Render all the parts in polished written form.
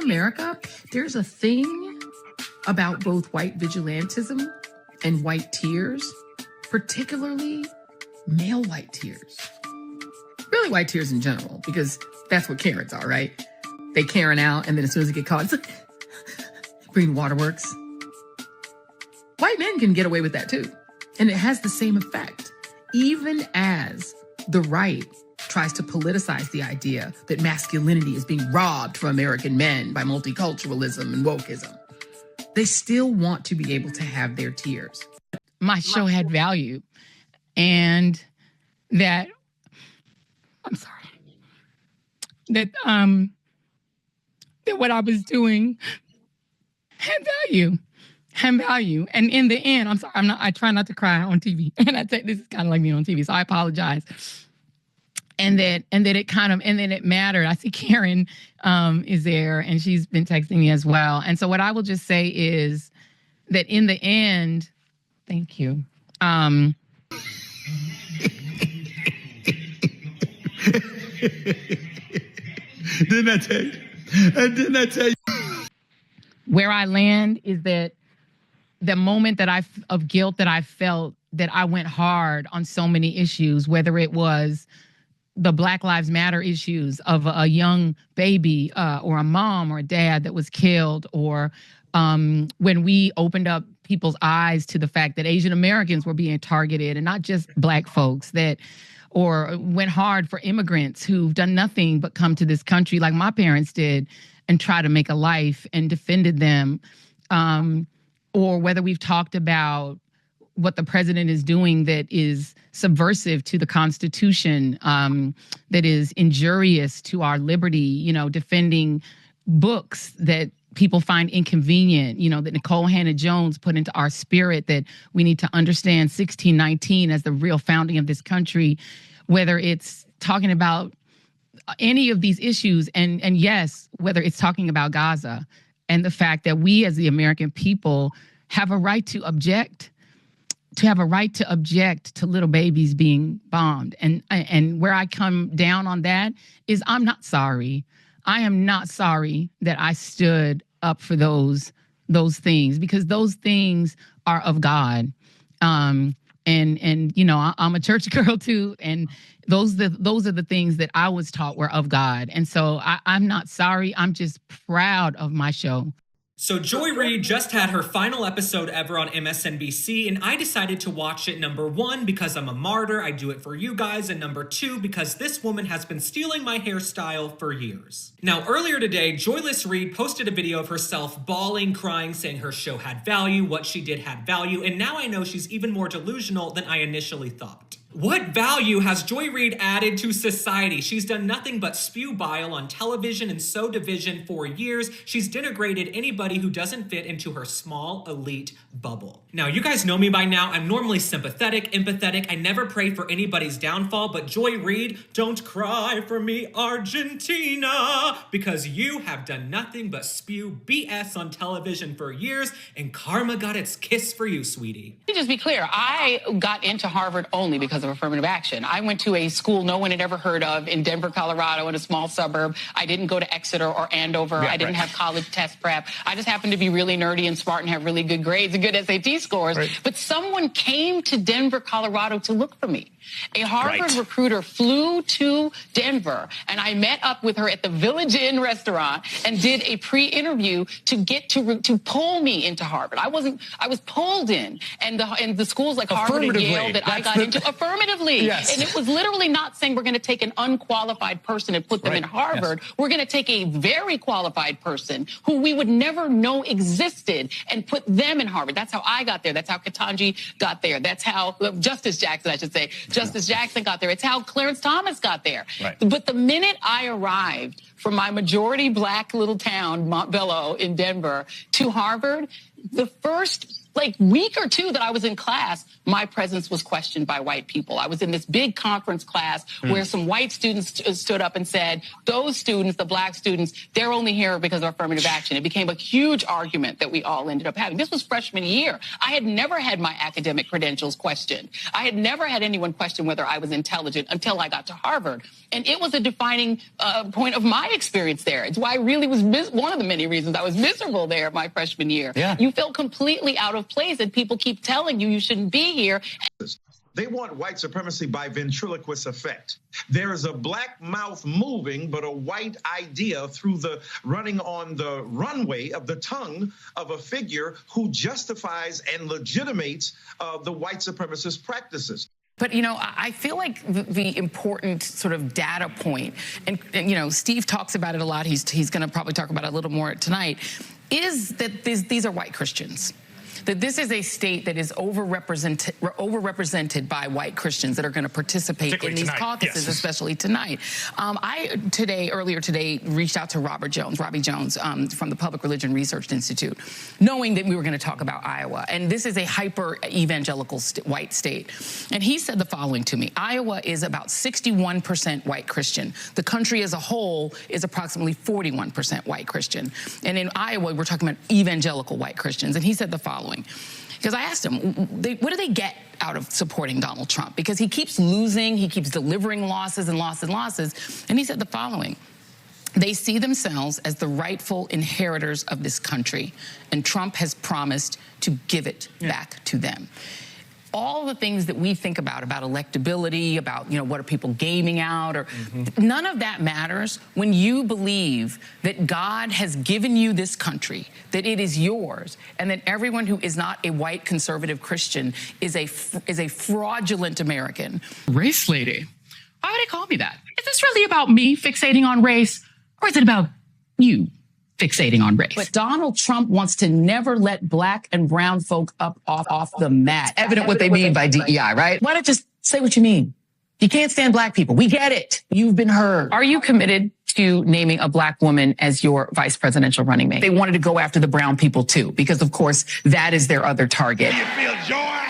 America, there's a thing about both white vigilantism and white tears, particularly male white tears. Really white tears in general, because that's what Karens are, right? They Karen out, and then as soon as they get caught, it's like, green waterworks. White men can get away with that too. And it has the same effect. Even as the right tries to politicize the idea that masculinity is being robbed from American men by multiculturalism and wokeism, they still want to be able to have their tears. My show had value, and that, I'm sorry, that what I was doing had value. And in the end, I'm sorry, I try not to cry on TV. And I say this is kind of like being on TV, so I apologize. And then it mattered. I see Karen is there, and she's been texting me as well. And so what I will just say is that in the end, thank you. Didn't I tell you? Where I land is that the moment of guilt that I felt, that I went hard on so many issues, whether it was the Black Lives Matter issues of a young baby or a mom or a dad that was killed, or when we opened up people's eyes to the fact that Asian Americans were being targeted and not just Black folks, or went hard for immigrants who've done nothing but come to this country like my parents did and try to make a life and defended them. Or whether we've talked about what the president is doing that is subversive to the Constitution, that is injurious to our liberty, defending books that people find inconvenient, that Nicole Hannah-Jones put into our spirit, that we need to understand 1619 as the real founding of this country, whether it's talking about any of these issues, and yes, whether it's talking about Gaza and the fact that we as the American people have a right to object, to little babies being bombed. And where I come down on that is I'm not sorry. I am not sorry that I stood up for those things, because those things are of God. And I'm a church girl too, and those are the things that I was taught were of God. And so I'm not sorry. I'm just proud of my show. So Joy Reid just had her final episode ever on MSNBC, and I decided to watch it, number one, because I'm a martyr, I do it for you guys, and number two, because this woman has been stealing my hairstyle for years. Now, earlier today, Joyless Reid posted a video of herself bawling, crying, saying her show had value, what she did had value, and now I know she's even more delusional than I initially thought. What value has Joy Reid added to society? She's done nothing but spew bile on television and sow division for years. She's denigrated anybody who doesn't fit into her small elite bubble. Now, you guys know me by now. I'm normally sympathetic, empathetic. I never pray for anybody's downfall, but Joy Reid, don't cry for me, Argentina, because you have done nothing but spew BS on television for years, and karma got its kiss for you, sweetie. Let me just be clear. I got into Harvard only because of affirmative action. I went to a school no one had ever heard of in Denver, Colorado, in a small suburb. I didn't go to Exeter or Andover. I didn't have college test prep. I just happened to be really nerdy and smart and have really good grades and good SAT scores. But someone came to Denver, Colorado to look for me. A Harvard recruiter flew to Denver, and I met up with her at the Village Inn restaurant and did a pre-interview to get to pull me into Harvard. I was pulled in, and the schools like Harvard and Yale that I got into affirmatively. Yes. And it was literally not saying we're going to take an unqualified person and put them in Harvard. Yes. We're going to take a very qualified person who we would never know existed and put them in Harvard. That's how I got there. That's how Ketanji got there. That's how Justice Jackson, I should say. Justice Jackson got there. It's how Clarence Thomas got there. But the minute I arrived from my majority Black little town, Montbello in Denver, to Harvard, the first like week or two that I was in class, my presence was questioned by white people. I was in this big conference class where some white students stood up and said, those students, the black students, they're only here because of affirmative action. It became a huge argument that we all ended up having. This was freshman year. I had never had my academic credentials questioned. I had never had anyone question whether I was intelligent until I got to Harvard. And it was a defining point of my experience there. It's why I really was one of the many reasons I was miserable there my freshman year. Yeah. You feel completely out of place and people keep telling you shouldn't be here. They want white supremacy by ventriloquist effect. There is a black mouth moving, but a white idea through the running on the runway of the tongue of a figure who justifies and legitimates the white supremacist practices. But, you know, I feel like the important sort of data point, and you know, Steve talks about it a lot. He's going to probably talk about it a little more tonight, is that these are white Christians. That this is a state that is overrepresented by white Christians that are going to participate in these caucuses, yes. Especially tonight. Earlier today, reached out to Robbie Jones from the Public Religion Research Institute, knowing that we were going to talk about Iowa. And this is a hyper-evangelical white state. And he said the following to me: Iowa is about 61% white Christian. The country as a whole is approximately 41% white Christian. And in Iowa, we're talking about evangelical white Christians. And he said the following. Because I asked him, what do they get out of supporting Donald Trump? Because he keeps losing, he keeps delivering losses and losses and losses. And he said the following: they see themselves as the rightful inheritors of this country, and Trump has promised to give it back to them. All the things that we think about electability, about, you know, what are people gaming out, or none of that matters when you believe that God has given you this country, that it is yours, and that everyone who is not a white conservative Christian is a fraudulent American. Race lady. Why would they call me that? Is this really about me fixating on race, or is it about you fixating on race? But Donald Trump wants to never let black and brown folk off the mat. Evident what they mean by DEI, right? Why not just say what you mean? You can't stand black people. We get it. You've been heard. Are you committed to naming a black woman as your vice presidential running mate? They wanted to go after the brown people too, because of course that is their other target. You feel joy?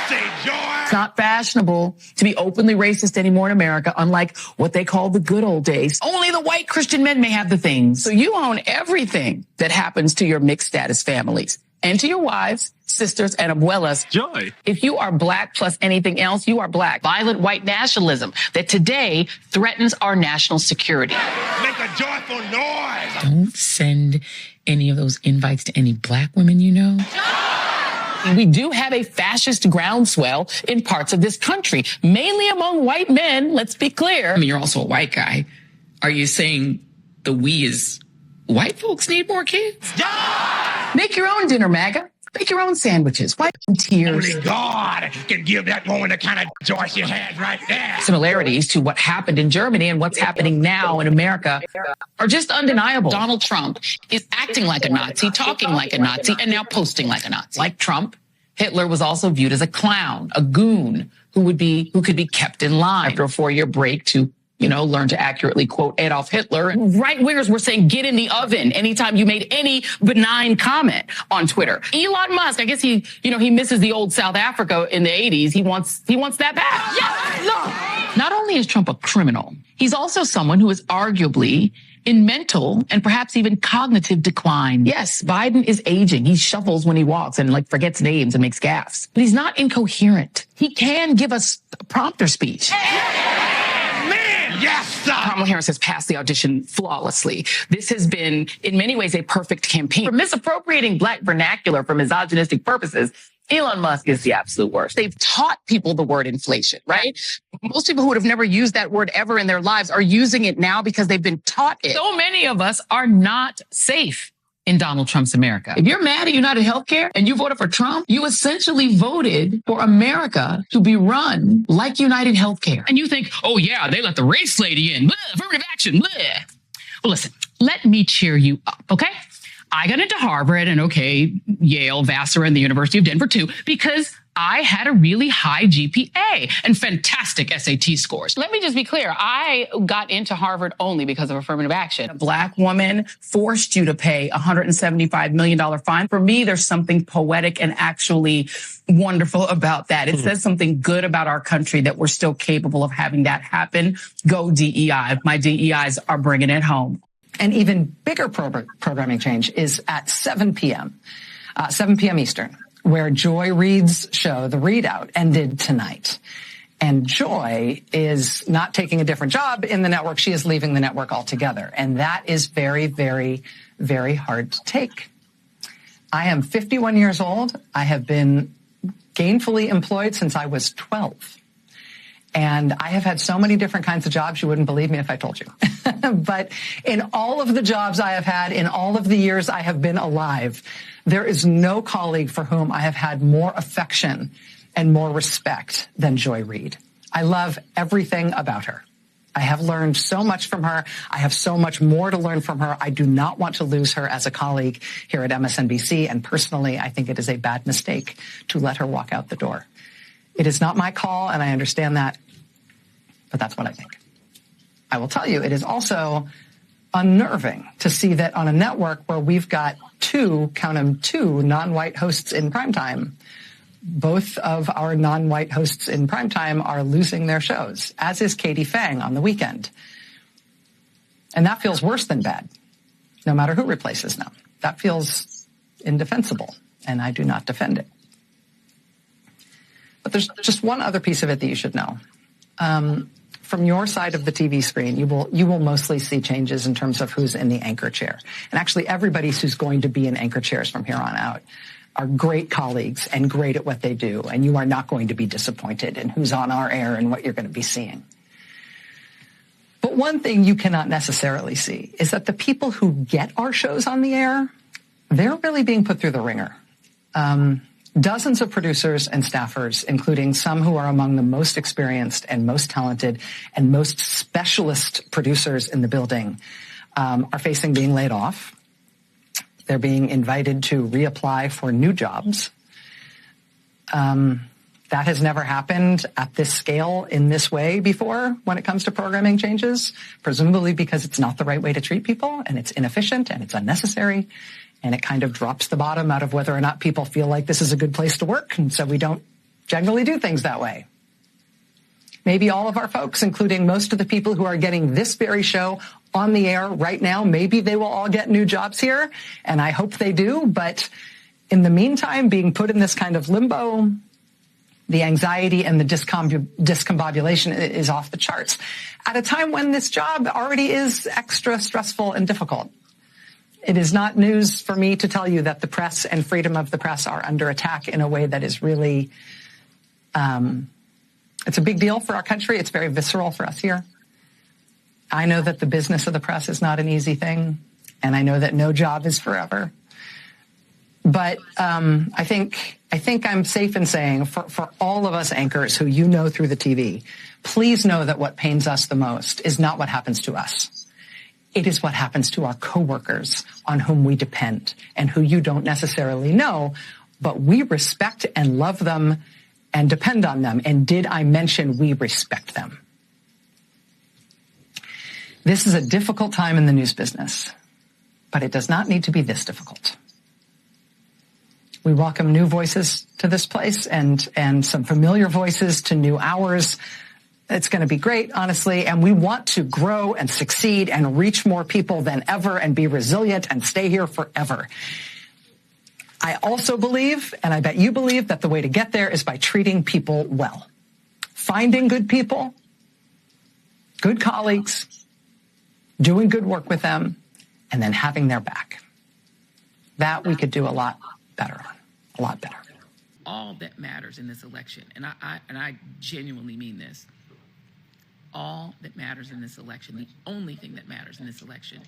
Say joy. It's not fashionable to be openly racist anymore in America, unlike what they call the good old days. Only the white Christian men may have the things. So you own everything that happens to your mixed status families and to your wives, sisters, and abuelas. Joy. If you are black plus anything else, you are black. Violent white nationalism that today threatens our national security. Make a joyful noise. Don't send any of those invites to any black women you know. We do have a fascist groundswell in parts of this country, mainly among white men, let's be clear. I mean, you're also a white guy. Are you saying the we is white folks need more kids? Yeah! Make your own dinner, MAGA. Make your own sandwiches. Wipe tears. Only God can give that woman the kind of joy she had right there. Similarities to what happened in Germany and what's happening now in America are just undeniable. Donald Trump is acting like a Nazi, talking like a Nazi, and now posting like a Nazi. Like Trump, Hitler was also viewed as a clown, a goon who could be kept in line after a 4-year break to, you know, learn to accurately quote Adolf Hitler. Right-wingers were saying, get in the oven anytime you made any benign comment on Twitter. Elon Musk, I guess he misses the old South Africa in the 80s. He wants that back. Yes! No. Not only is Trump a criminal, he's also someone who is arguably in mental and perhaps even cognitive decline. Yes, Biden is aging. He shuffles when he walks and forgets names and makes gaffes. But he's not incoherent. He can give us a prompter speech. Yes, sir. Kamala Harris has passed the audition flawlessly. This has been, in many ways, a perfect campaign. For misappropriating black vernacular for misogynistic purposes, Elon Musk is the absolute worst. They've taught people the word inflation, right? Most people who would have never used that word ever in their lives are using it now because they've been taught it. So many of us are not safe in Donald Trump's America. If you're mad at United Healthcare and you voted for Trump, you essentially voted for America to be run like United Healthcare. And you think, oh yeah, they let the race lady in. Blah, affirmative action. Blah. Well, listen, let me cheer you up, okay? I got into Harvard and Yale, Vassar, and the University of Denver too, because I had a really high GPA and fantastic SAT scores. Let me just be clear. I got into Harvard only because of affirmative action. A Black woman forced you to pay a $175 million fine. For me, there's something poetic and actually wonderful about that. It says something good about our country that we're still capable of having that happen. Go DEI. My DEIs are bringing it home. An even bigger programming change is at 7 p.m. Eastern, where Joy Reid's show, The Reid Out, ended tonight. And Joy is not taking a different job in the network. She is leaving the network altogether. And that is very, very, very hard to take. I am 51 years old. I have been gainfully employed since I was 12. And I have had so many different kinds of jobs, you wouldn't believe me if I told you. But in all of the jobs I have had, in all of the years I have been alive, there is no colleague for whom I have had more affection and more respect than Joy Reid. I love everything about her. I have learned so much from her. I have so much more to learn from her. I do not want to lose her as a colleague here at MSNBC. And personally, I think it is a bad mistake to let her walk out the door. It is not my call, and I understand that, but that's what I think. I will tell you, it is also unnerving to see that on a network where we've got two non-white hosts in primetime, both of our non-white hosts in primetime are losing their shows, as is Katie Fang on the weekend. And that feels worse than bad, no matter who replaces them. That feels indefensible, and I do not defend it. But there's just one other piece of it that you should know. From your side of the TV screen, you will mostly see changes in terms of who's in the anchor chair. And actually, everybody who's going to be in anchor chairs from here on out are great colleagues and great at what they do. And you are not going to be disappointed in who's on our air and what you're going to be seeing. But one thing you cannot necessarily see is that the people who get our shows on the air, they're really being put through the ringer. Dozens of producers and staffers, including some who are among the most experienced and most talented and most specialist producers in the building, are facing being laid off. They're being invited to reapply for new jobs. That has never happened at this scale in this way before when it comes to programming changes, presumably because it's not the right way to treat people and it's inefficient and it's unnecessary. And it kind of drops the bottom out of whether or not people feel like this is a good place to work. And so we don't generally do things that way. Maybe all of our folks, including most of the people who are getting this very show on the air right now, maybe they will all get new jobs here. And I hope they do. But in the meantime, being put in this kind of limbo, the anxiety and the discombobulation is off the charts at a time when this job already is extra stressful and difficult. It is not news for me to tell you that the press and freedom of the press are under attack in a way that is really, it's a big deal for our country. It's very visceral for us here. I know that the business of the press is not an easy thing, and I know that no job is forever. But I think I'm safe in saying for all of us anchors who you know through the TV, please know that what pains us the most is not what happens to us. It is what happens to our coworkers on whom we depend and who you don't necessarily know, but we respect and love them and depend on them. And did I mention we respect them? This is a difficult time in the news business, but it does not need to be this difficult. We welcome new voices to this place and some familiar voices to new hours. It's going to be great, honestly, and we want to grow and succeed and reach more people than ever and be resilient and stay here forever. I also believe, and I bet you believe, that the way to get there is by treating people well. Finding good people, good colleagues, doing good work with them, and then having their back. That we could do a lot better on, a lot better. All that matters in this election, and I genuinely mean this, all that matters in this election, the only thing that matters in this election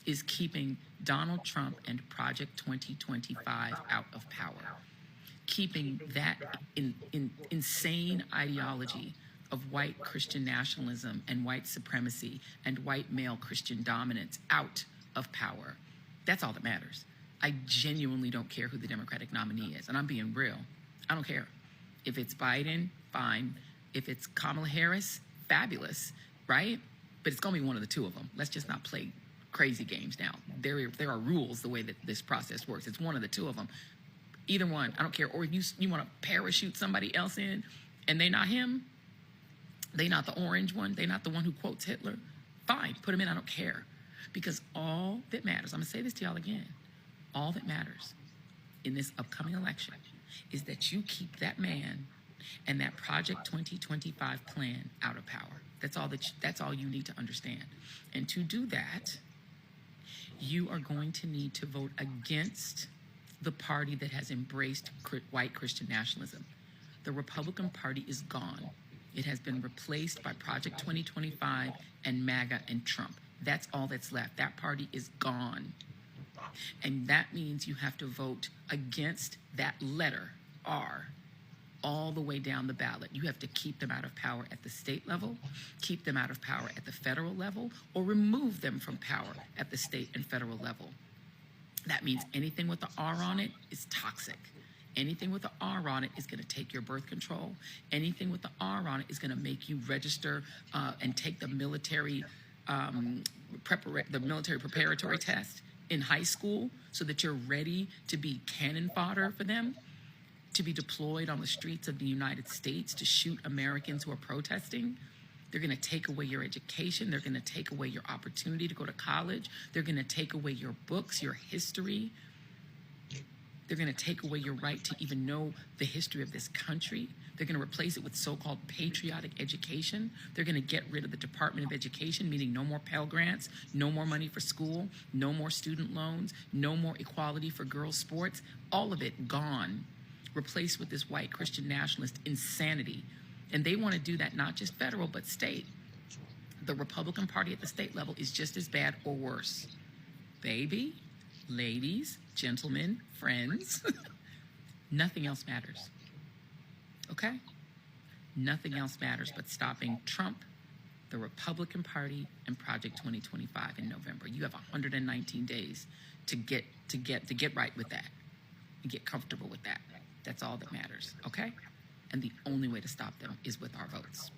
is keeping Donald Trump and Project 2025 out of power. Keeping that insane ideology of white Christian nationalism and white supremacy and white male Christian dominance out of power. That's all that matters. I genuinely don't care who the Democratic nominee is, and I'm being real. I don't care. If it's Biden, fine. If it's Kamala Harris, fabulous, right? But it's going to be one of the two of them. Let's just not play crazy games now. There are rules the way that this process works. It's one of the two of them. Either one, I don't care. Or if you want to parachute somebody else in and they're not him, they not the orange one, they not the one who quotes Hitler, fine, put him in, I don't care. Because all that matters, I'm going to say this to y'all again, all that matters in this upcoming election is that you keep that man and that Project 2025 plan out of power. That's all you need to understand. And to do that, you are going to need to vote against the party that has embraced white Christian nationalism. The Republican Party is gone. It has been replaced by Project 2025 and MAGA and Trump. That's all that's left. That party is gone. And that means you have to vote against that letter, R, all the way down the ballot. You have to keep them out of power at the state level, keep them out of power at the federal level, or remove them from power at the state and federal level. That means anything with the R on it is toxic. Anything with the R on it is going to take your birth control. Anything with the R on it is going to make you register and take the military preparatory test in high school so that you're ready to be cannon fodder for them, to be deployed on the streets of the United States to shoot Americans who are protesting. They're going to take away your education. They're going to take away your opportunity to go to college. They're going to take away your books, your history. They're going to take away your right to even know the history of this country. They're going to replace it with so-called patriotic education. They're going to get rid of the Department of Education, meaning no more Pell Grants, no more money for school, no more student loans, no more equality for girls' sports. All of it gone, replaced with this white Christian nationalist insanity. And they want to do that not just federal, but state. The Republican Party at the state level is just as bad or worse. Baby, ladies, gentlemen, friends, nothing else matters. Okay? Nothing else matters but stopping Trump, the Republican Party, and Project 2025 in November. You have 119 days to get right with that and get comfortable with that. That's all that matters. Okay? And the only way to stop them is with our votes.